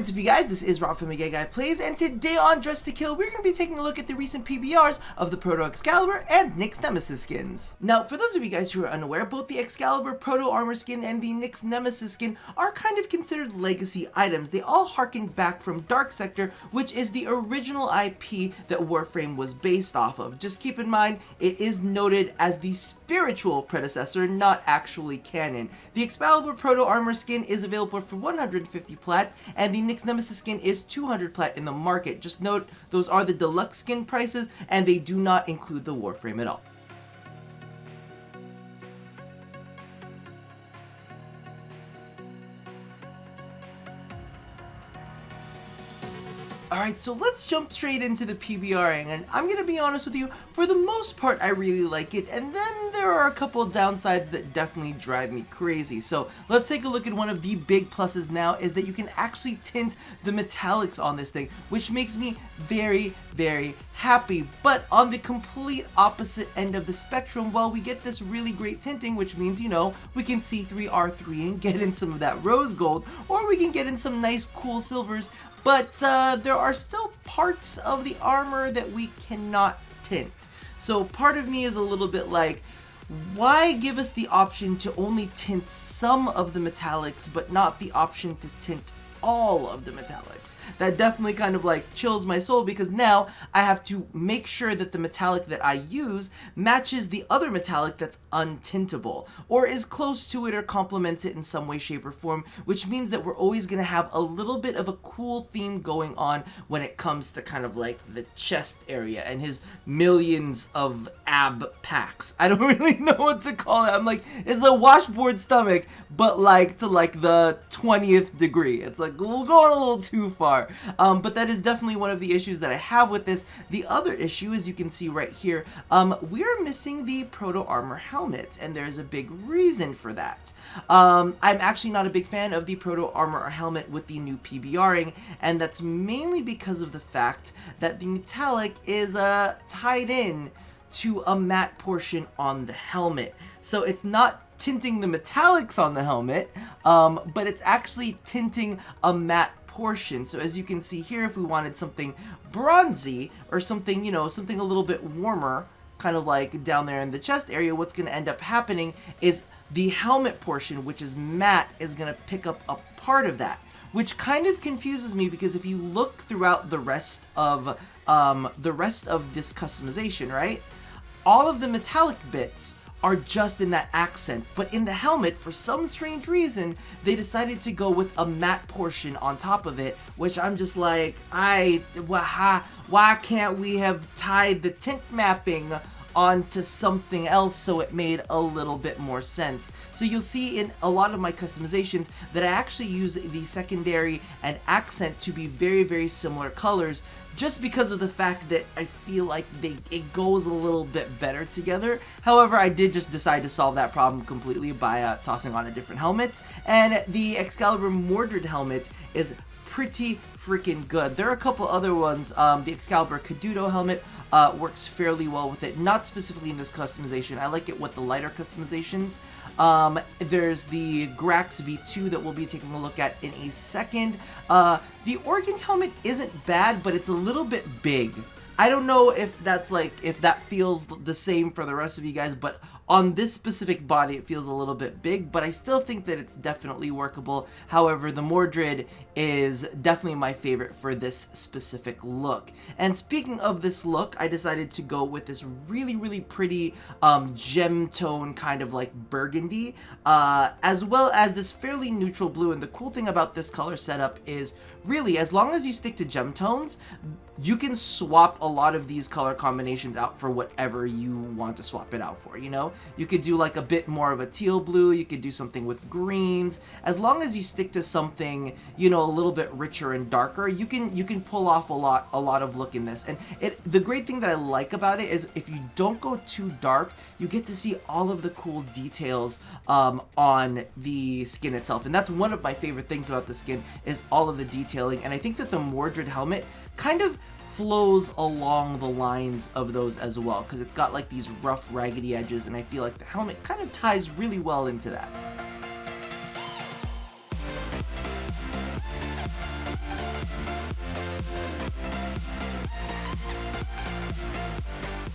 What's up, you guys? This is Rob from The Guy Plays, and today on Dress to Kill, we're going to be taking a look at the recent PBRs of the Proto-Excalibur and Nyx Nemesis skins. Now, for those of you guys who are unaware, both the Excalibur Proto-Armor skin and the Nyx Nemesis skin are kind of considered legacy items. They all harken back from Dark Sector, which is the original IP that Warframe was based off of. Just keep in mind, it is noted as the spiritual predecessor, not actually canon. The Excalibur Proto-Armor skin is available for 150 plat, and the Nyx Nemesis skin is 200 plat in the market. Just note, those are the deluxe skin prices, and they do not include the Warframe at all. Alright, so let's jump straight into the PBRing, and I'm gonna be honest with you, for the most part I really like it, and then there are a couple of downsides that definitely drive me crazy. So let's take a look at one of the big pluses now, is that you can actually tint the metallics on this thing, which makes me very, very happy. But on the complete opposite end of the spectrum, well, we get this really great tinting, which means, you know, we can C3R3 and get in some of that rose gold, or we can get in some nice cool silvers. But there are still parts of the armor that we cannot tint. So part of me is a little bit like, why give us the option to only tint some of the metallics, but not the option to tint all of the metallics? That definitely kind of like chills my soul, because now I have to make sure that the metallic that I use matches the other metallic that's untintable, or is close to it or complements it in some way, shape, or form, which means that we're always going to have a little bit of a cool theme going on when it comes to kind of like the chest area and his millions of ab packs. I don't really know what to call it. I'm like, it's a washboard stomach, but like to like the 20th degree. It's like we're going a little too far. But that is definitely one of the issues that I have with this. The other issue, as you can see right here, we're missing the Proto-Armor helmet, and there's a big reason for that. I'm actually not a big fan of the Proto-Armor helmet with the new PBRing, and that's mainly because of the fact that the metallic is tied in to a matte portion on the helmet. So it's not tinting the metallics on the helmet, but it's actually tinting a matte portion. So as you can see here, if we wanted something bronzy or something, you know, something a little bit warmer, kind of like down there in the chest area, what's going to end up happening is the helmet portion, which is matte, is going to pick up a part of that, which kind of confuses me, because if you look throughout the rest of this customization, right, all of the metallic bits are just in that accent, but in the helmet, for some strange reason, they decided to go with a matte portion on top of it, which I'm just like, why can't we have tied the tint mapping onto something else so it made a little bit more sense? So you'll see in a lot of my customizations that I actually use the secondary and accent to be very, very similar colors, just because of the fact that I feel like it goes a little bit better together. However, I did just decide to solve that problem completely by tossing on a different helmet, and the Excalibur Mordred helmet is pretty freaking good. There are a couple other ones. The Excalibur Caduto helmet works fairly well with it, not specifically in this customization. I like it with the lighter customizations. There's the Grax V2 that we'll be taking a look at in a second. The Organ helmet isn't bad, but it's a little bit big. I don't know if that's like, if that feels the same for the rest of you guys, but on this specific body, it feels a little bit big, but I still think that it's definitely workable. However, the Mordred is definitely my favorite for this specific look. And speaking of this look, I decided to go with this really, really pretty gem tone, kind of like burgundy, as well as this fairly neutral blue. And the cool thing about this color setup is, really, as long as you stick to gem tones, you can swap a lot of these color combinations out for whatever you want to swap it out for, you know? You could do like a bit more of a teal blue, you could do something with greens. As long as you stick to something, you know, a little bit richer and darker, you can pull off a lot of look in this. And the great thing that I like about it is if you don't go too dark, you get to see all of the cool details on the skin itself. And that's one of my favorite things about the skin, is all of the detailing. And I think that the Mordred helmet kind of flows along the lines of those as well, because it's got like these rough, raggedy edges, and I feel like the helmet kind of ties really well into that.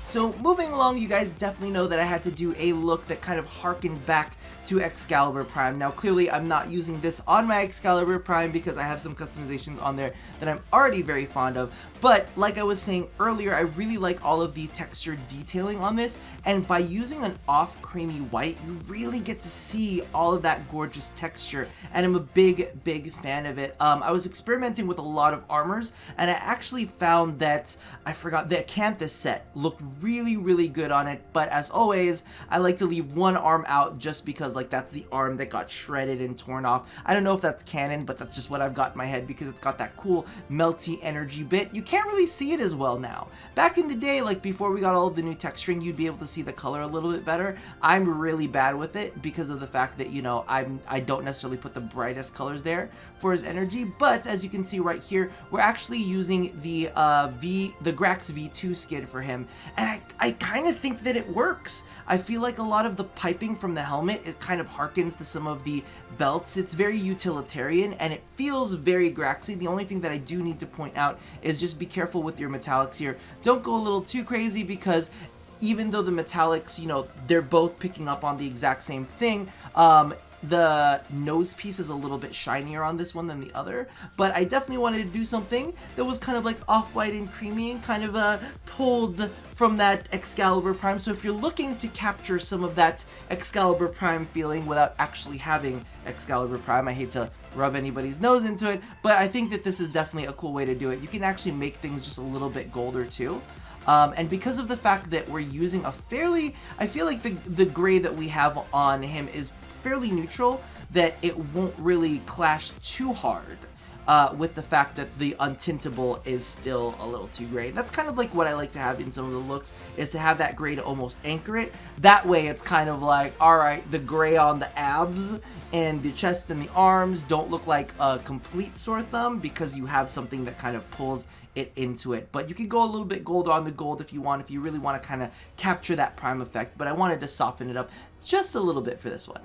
So moving along, you guys definitely know that I had to do a look that kind of harkened back to Excalibur Prime. Now clearly I'm not using this on my Excalibur Prime because I have some customizations on there that I'm already very fond of, but like I was saying earlier, I really like all of the texture detailing on this, and by using an off creamy white, you really get to see all of that gorgeous texture, and I'm a big fan of it. I was experimenting with a lot of armors, and I actually found that, I forgot, the Acanthus set looked really good on it, but as always, I like to leave one arm out just because like that's the arm that got shredded and torn off. I don't know if that's canon, but that's just what I've got in my head because it's got that cool melty energy bit. You can't really see it as well now. Back in the day, like before we got all of the new texturing, you'd be able to see the color a little bit better. I'm really bad with it because of the fact that, you know, I don't necessarily put the brightest colors there for his energy, but as you can see right here, we're actually using the Grax V2 skin for him, and I kind of think that it works. I feel like a lot of the piping from the helmet, it kind of harkens to some of the belts. It's very utilitarian and it feels very Graxy. The only thing that I do need to point out is just be careful with your metallics here. Don't go a little too crazy because even though the metallics, you know, they're both picking up on the exact same thing, the nose piece is a little bit shinier on this one than the other, but I definitely wanted to do something that was kind of like off-white and creamy and kind of pulled from that Excalibur Prime. So if you're looking to capture some of that Excalibur Prime feeling without actually having Excalibur Prime, I hate to rub anybody's nose into it, but I think that this is definitely a cool way to do it. You can actually make things just a little bit golder too. And because of the fact that we're using a fairly, I feel like the gray that we have on him is fairly neutral, that it won't really clash too hard with the fact that the untintable is still a little too gray. That's kind of like what I like to have in some of the looks, is to have that gray to almost anchor it. That way it's kind of like, alright, the gray on the abs and the chest and the arms don't look like a complete sore thumb because you have something that kind of pulls it into it. But you could go a little bit gold on the gold if you want, if you really want to kind of capture that prime effect, but I wanted to soften it up just a little bit for this one.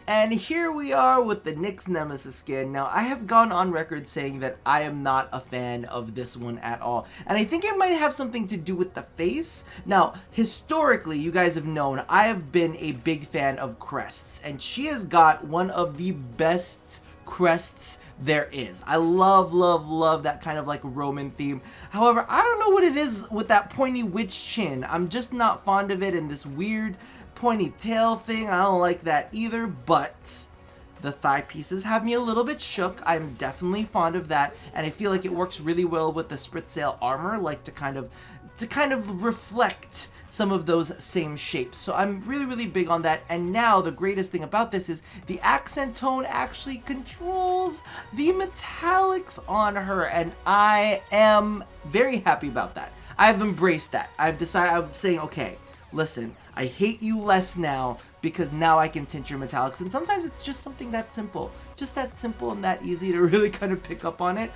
And here we are with the Nyx Nemesis skin. Now, I have gone on record saying that I am not a fan of this one at all. And I think it might have something to do with the face. Now, historically, you guys have known, I have been a big fan of crests. And she has got one of the best crests there is. I love that kind of like Roman theme. However, I don't know what it is with that pointy witch chin. I'm just not fond of it, and this weird pointy tail thing, I don't like that either, but the thigh pieces have me a little bit shook. I'm definitely fond of that, and I feel like it works really well with the sprit sail armor, like to kind of reflect some of those same shapes. So I'm really big on that. And now the greatest thing about this is the accent tone actually controls the metallics on her, and I am very happy about that. I've embraced that. I've decided, I'm saying, okay, listen, I hate you less now because now I can tint your metallics. And sometimes it's just something that simple. Just that simple and that easy to really kind of pick up on it.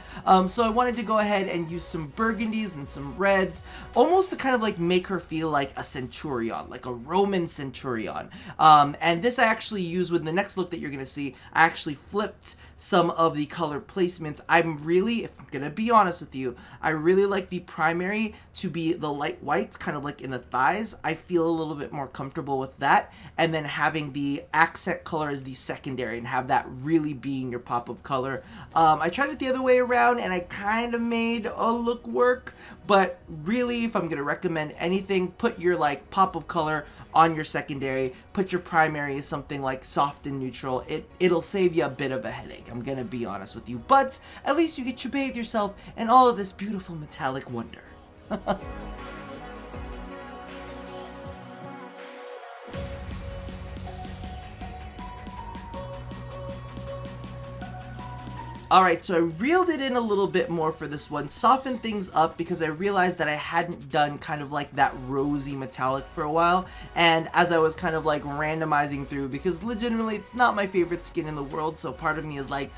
So I wanted to go ahead and use some burgundies and some reds, almost to kind of like make her feel like a centurion, like a Roman centurion. And this I actually used with the next look that you're going to see. I actually flipped some of the color placements. I'm really, if I'm gonna be honest with you, I really like the primary to be the light whites, kind of like in the thighs. I feel a little bit more comfortable with that, and then having the accent color as the secondary and have that really being your pop of color. I tried it the other way around and I kind of made a look work, but really, if I'm gonna recommend anything, put your like pop of color on your secondary, put your primary as something like soft and neutral. It'll save you a bit of a headache, I'm gonna be honest with you, but at least you get to bathe yourself in all of this beautiful metallic wonder. Alright, so I reeled it in a little bit more for this one, softened things up because I realized that I hadn't done kind of like that rosy metallic for a while, and as I was kind of like randomizing through, because legitimately it's not my favorite skin in the world, so part of me is like,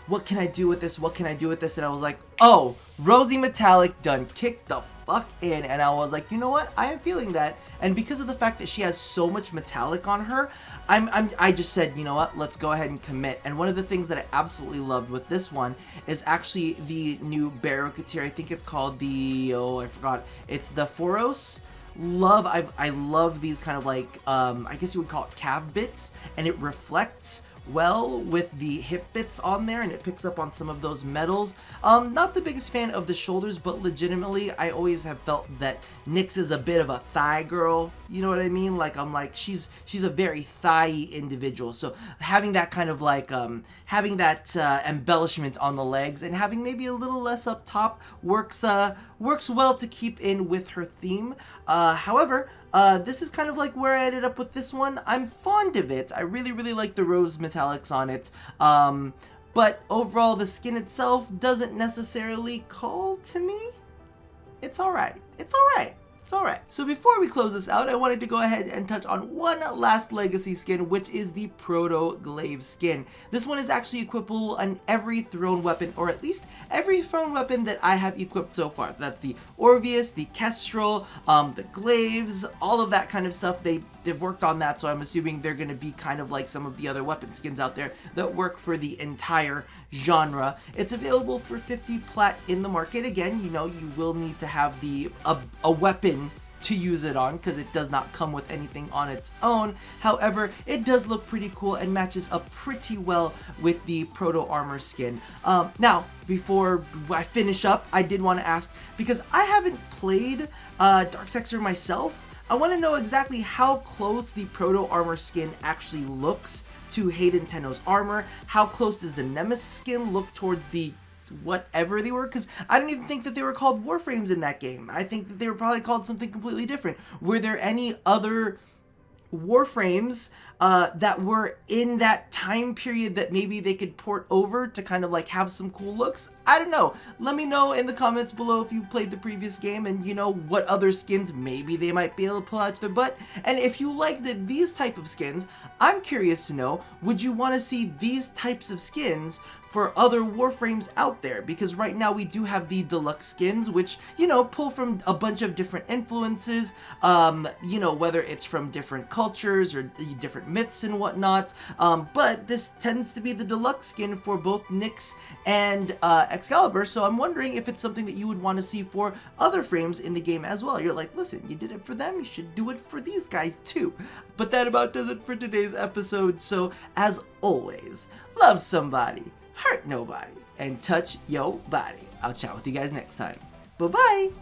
what can I do with this, what can I do with this, and I was like, oh, rosy metallic done, kick the fuck in, and I was like, you know what, I am feeling that. And because of the fact that she has so much metallic on her, I just said, you know what, let's go ahead and commit. And one of the things that I absolutely loved with this one is actually the new Barokatir. I think it's called the, oh, I forgot, it's the Foros. I love these kind of like, I guess you would call it calf bits, and it reflects well with the hip bits on there, and it picks up on some of those metals. Not the biggest fan of the shoulders, but legitimately I always have felt that Nyx is a bit of a thigh girl, you know what I mean? Like, I'm like, she's a very thigh-y individual, so having that kind of like having that embellishment on the legs and having maybe a little less up top works well to keep in with her theme. However, this is kind of like where I ended up with this one. I'm fond of it. I really, really like the rose metallics on it. But overall, the skin itself doesn't necessarily call to me. It's alright. It's alright. It's alright. So before we close this out, I wanted to go ahead and touch on one last legacy skin, which is the Proto-Glaive skin. This one is actually equipable on every thrown weapon, or at least every thrown weapon that I have equipped so far. That's the Orvius, the Kestrel, the Glaives, all of that kind of stuff. They've worked on that, so I'm assuming they're going to be kind of like some of the other weapon skins out there that work for the entire genre. It's available for 50 plat in the market. Again, you know, you will need to have a weapon to use it on, because it does not come with anything on its own. However, it does look pretty cool and matches up pretty well with the Proto-Armor skin. Now, before I finish up, I did want to ask, because I haven't played Dark Sector myself, I want to know exactly how close the Proto-Armor skin actually looks to Hayden Tenno's armor. How close does the Nemesis skin look towards the whatever they were? Because I don't even think that they were called Warframes in that game. I think that they were probably called something completely different. Were there any other Warframes that were in that time period that maybe they could port over to kind of like have some cool looks? I don't know. Let me know in the comments below if you've played the previous game and you know what other skins maybe they might be able to pull out their butt. And if you like these type of skins, I'm curious to know, would you want to see these types of skins for other Warframes out there? Because right now we do have the deluxe skins, which, you know, pull from a bunch of different influences, you know, whether it's from different cultures or different myths and whatnot, but this tends to be the deluxe skin for both Nyx and Excalibur, so I'm wondering if it's something that you would want to see for other frames in the game as well. You're like, listen, you did it for them, you should do it for these guys too. But that about does it for today's episode, so as always, love somebody, hurt nobody, and touch yo body. I'll chat with you guys next time. Bye-bye!